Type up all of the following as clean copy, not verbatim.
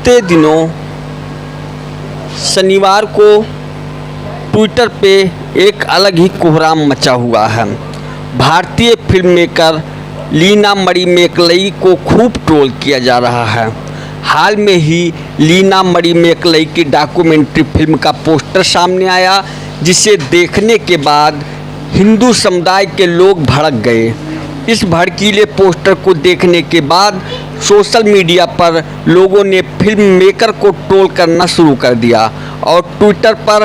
बीते दिनों शनिवार को ट्विटर पे एक अलग ही कोहराम मचा हुआ है। भारतीय फिल्म मेकर लीना मरी मैकलई को खूब ट्रोल किया जा रहा है। हाल में ही लीना मरी मैकलई की डॉक्यूमेंट्री फिल्म का पोस्टर सामने आया, जिसे देखने के बाद हिंदू समुदाय के लोग भड़क गए। इस भड़कीले पोस्टर को देखने के बाद सोशल मीडिया पर लोगों ने फिल्म मेकर को ट्रोल करना शुरू कर दिया और ट्विटर पर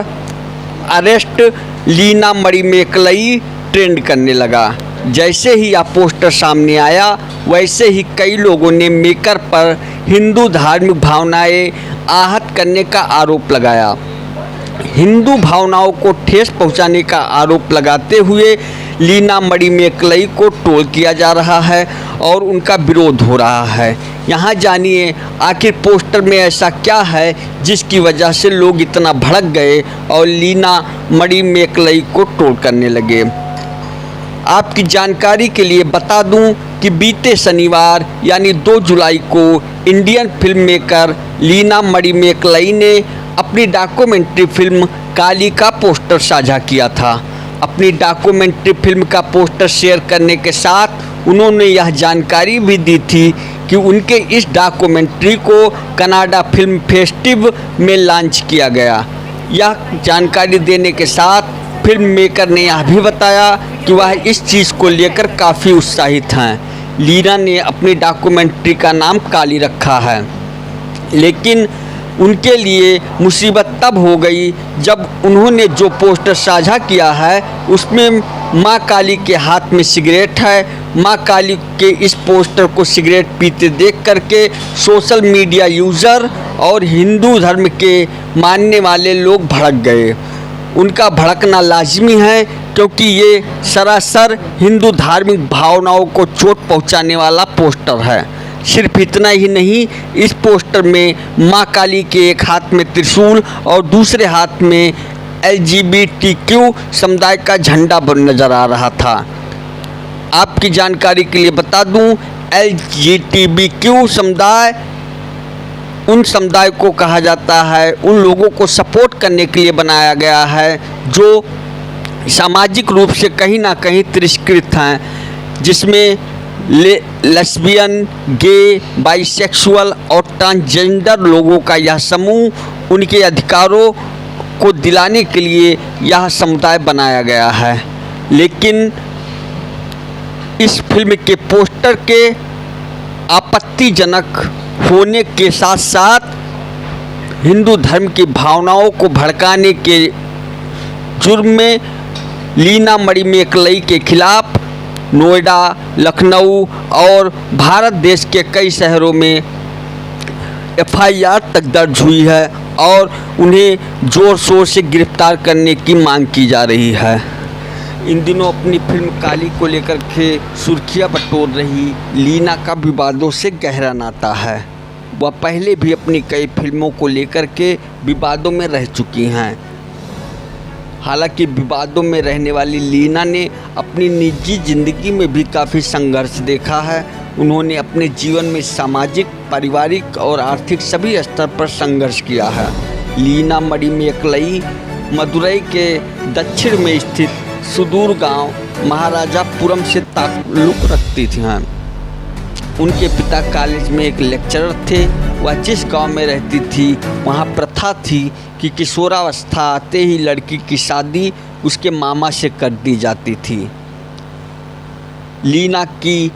अरेस्ट लीना मरी मैकलई ट्रेंड करने लगा। जैसे ही यह पोस्टर सामने आया, वैसे ही कई लोगों ने मेकर पर हिंदू धार्मिक भावनाएं आहत करने का आरोप लगाया। हिंदू भावनाओं को ठेस पहुंचाने का आरोप लगाते हुए लीना मरी मैकलई को ट्रोल किया जा रहा है और उनका विरोध हो रहा है। यहाँ जानिए आखिर पोस्टर में ऐसा क्या है जिसकी वजह से लोग इतना भड़क गए और लीना मरी मैकलई को ट्रोल करने लगे। आपकी जानकारी के लिए बता दूं कि बीते शनिवार यानी 2 जुलाई को इंडियन फिल्म मेकर लीना मरी मैकलई ने अपनी डॉक्यूमेंट्री फिल्म काली का पोस्टर साझा किया था। अपनी डॉक्यूमेंट्री फिल्म का पोस्टर शेयर करने के साथ उन्होंने यह जानकारी भी दी थी कि उनके इस डॉक्यूमेंट्री को कनाडा फिल्म फेस्टिवल में लॉन्च किया गया। यह जानकारी देने के साथ फिल्म मेकर ने यह भी बताया कि वह इस चीज़ को लेकर काफ़ी उत्साहित हैं। लीना ने अपनी डॉक्यूमेंट्री का नाम काली रखा है, लेकिन उनके लिए मुसीबत तब हो गई जब उन्होंने जो पोस्टर साझा किया है उसमें माँ काली के हाथ में सिगरेट है। माँ काली के इस पोस्टर को सिगरेट पीते देख करके सोशल मीडिया यूज़र और हिंदू धर्म के मानने वाले लोग भड़क गए। उनका भड़कना लाजमी है क्योंकि ये सरासर हिंदू धार्मिक भावनाओं को चोट पहुंचाने वाला पोस्टर है। सिर्फ इतना ही नहीं, इस पोस्टर में माँ काली के एक हाथ में त्रिशूल और दूसरे हाथ में LGBTQ समुदाय का झंडा नजर आ रहा था। आपकी जानकारी के लिए बता दूं, LGBTQ समुदाय उन समुदाय को कहा जाता है, उन लोगों को सपोर्ट करने के लिए बनाया गया है जो सामाजिक रूप से कहीं ना कहीं तिरस्कृत हैं, जिसमें लेस्बियन, गे, बाइसेक्सुअल और ट्रांसजेंडर लोगों का यह समूह उनके अधिकारों को दिलाने के लिए यह समुदाय बनाया गया है। लेकिन इस फिल्म के पोस्टर के आपत्तिजनक होने के साथ साथ हिंदू धर्म की भावनाओं को भड़काने के जुर्म में लीना मरी मैकलई के खिलाफ नोएडा, लखनऊ और भारत देश के कई शहरों में FIR तक दर्ज हुई है और उन्हें जोर शोर से गिरफ्तार करने की मांग की जा रही है। इन दिनों अपनी फिल्म काली को लेकर के सुर्खियां बटोर रही लीना का विवादों से गहरा नाता है। वह पहले भी अपनी कई फिल्मों को लेकर के विवादों में रह चुकी हैं। हालांकि विवादों में रहने वाली लीना ने अपनी निजी ज़िंदगी में भी काफ़ी संघर्ष देखा है। उन्होंने अपने जीवन में सामाजिक, पारिवारिक और आर्थिक सभी स्तर पर संघर्ष किया है। लीना मरी मैकलई मदुरई के दक्षिण में स्थित सुदूर गांव महाराजापुरम से ताल्लुक़ रखती थी। उनके पिता कॉलेज में एक लेक्चरर थे। वह जिस गांव में रहती थी वहां प्रथा थी कि किशोरावस्था आते ही लड़की की शादी उसके मामा से कर दी जाती थी। लीना की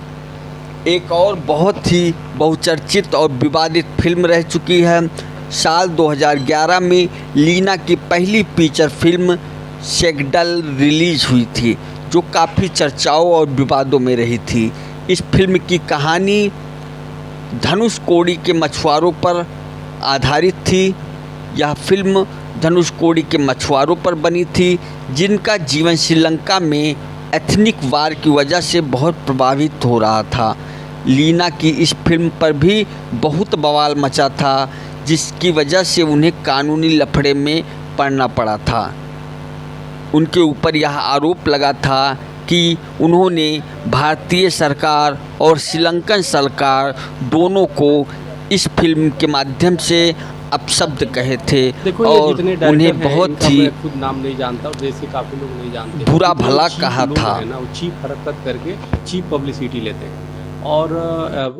एक और बहुत ही बहुचर्चित और विवादित फिल्म रह चुकी है। साल 2011 में लीना की पहली फीचर फिल्म शेगडल रिलीज़ हुई थी, जो काफ़ी चर्चाओं और विवादों में रही थी। इस फिल्म की कहानी धनुषकोडी के मछुआरों पर आधारित थी। यह फिल्म धनुषकोडी के मछुआरों पर बनी थी, जिनका जीवन श्रीलंका में एथनिक वार की वजह से बहुत प्रभावित हो रहा था। लीना की इस फिल्म पर भी बहुत बवाल मचा था, जिसकी वजह से उन्हें कानूनी लफड़े में पड़ना पड़ा था। उनके ऊपर यह आरोप लगा था कि उन्होंने भारतीय सरकार और श्रीलंकन सरकार दोनों को इस फिल्म के माध्यम से अपशब्द कहे थे देखो, ये और जितने उन्हें डायरेक्टर हैं, बहुत इनका ही मैं खुद नाम नहीं जानता और देश के काफ़ी लोग नहीं जानते। बुरा क्योंकि भला वो cheap कहा लोग था। हैं ना, वो चीप हरकत करके चीप पब्लिसिटी लेते हैं। और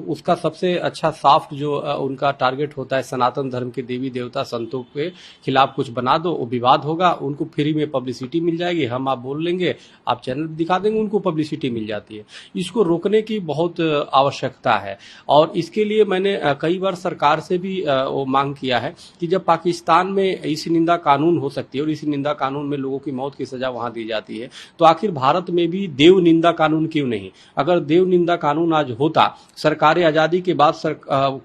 उसका सबसे अच्छा सॉफ्ट जो उनका टारगेट होता है, सनातन धर्म के देवी देवता संतों के खिलाफ कुछ बना दो, वो विवाद होगा, उनको फ्री में पब्लिसिटी मिल जाएगी, हम आप बोल लेंगे, आप चैनल दिखा देंगे, उनको पब्लिसिटी मिल जाती है। इसको रोकने की बहुत आवश्यकता है और इसके लिए मैंने कई बार सरकार से भी वो मांग किया है कि जब पाकिस्तान में इस निंदा कानून हो सकती है और इस निंदा कानून में लोगों की मौत की सजा वहां दी जाती है, तो आखिर भारत में भी देव निंदा कानून क्यों नहीं? अगर देव निंदा कानून आज होता, सरकार आजादी के बाद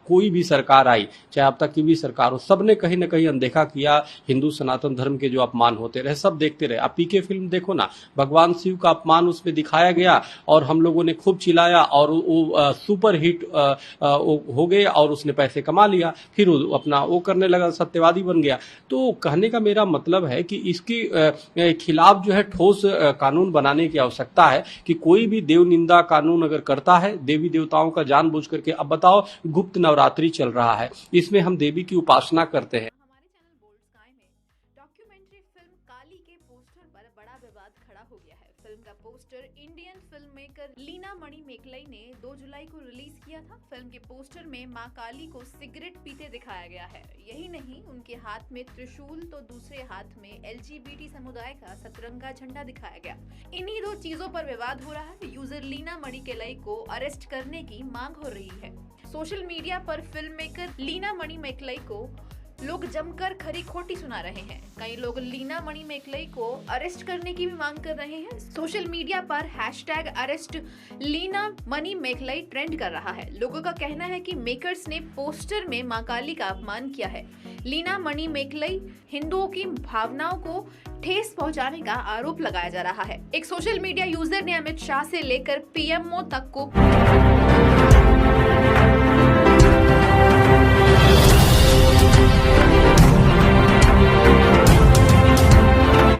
कोई भी सरकार आई, चाहे अब तक की भी सरकार हो, सबने कहीं ना कहीं अनदेखा किया हिंदू सनातन धर्म के जो अपमान होते रहे, सब देखते रहे। आप पीके फिल्म देखो ना, भगवान शिव का अपमान उसमें दिखाया गया और हम लोगों ने खूब चिल्लाया और वो सुपर हिट हो गए और उसने पैसे कमा लिया, फिर वो अपना वो करने लगा, सत्यवादी बन गया। तो कहने का मेरा मतलब है कि इसके खिलाफ जो है ठोस कानून बनाने की आवश्यकता है कि कोई भी देव निंदा कानून अगर करता है, देवी देवताओं का जानबूझ करके, अब बताओ गुप्त नवरात्रि चल रहा है, इसमें हम देवी की उपासना करते हैं। हमारे चैनल बोल्ड स्काई में डॉक्यूमेंट्री फिल्म काली के पोस्टर पर बड़ा विवाद खड़ा हो गया है। फिल्म का poster Indian film maker Leena Manimekalai ने 2 जुलाई को रिलीज किया था। फिल्म के पोस्टर में मां काली को सिगरेट पीते दिखाया गया है। यही नहीं, उनके हाथ में त्रिशूल तो दूसरे हाथ में LGBT समुदाय का सतरंगा झंडा दिखाया गया। इन्हीं 2 चीजों पर विवाद हो रहा है। यूजर लीना मणिकेलई को अरेस्ट करने की मांग हो रही है। सोशल मीडिया पर फिल्म मेकर लीना मणि मेकलई को लोग जमकर खरी खोटी सुना रहे हैं। कई लोग लीना मणि मेकलई को अरेस्ट करने की भी मांग कर रहे हैं। सोशल मीडिया पर #अरेस्ट लीना मणि मेकलई ट्रेंड कर रहा है। लोगों का कहना है कि मेकर्स ने पोस्टर में मां काली का अपमान किया है। लीना मणि मेकलई हिंदुओं की भावनाओं को ठेस पहुंचाने का आरोप लगाया जा रहा है। एक सोशल मीडिया यूजर ने अमित शाह से लेकर PMO तक को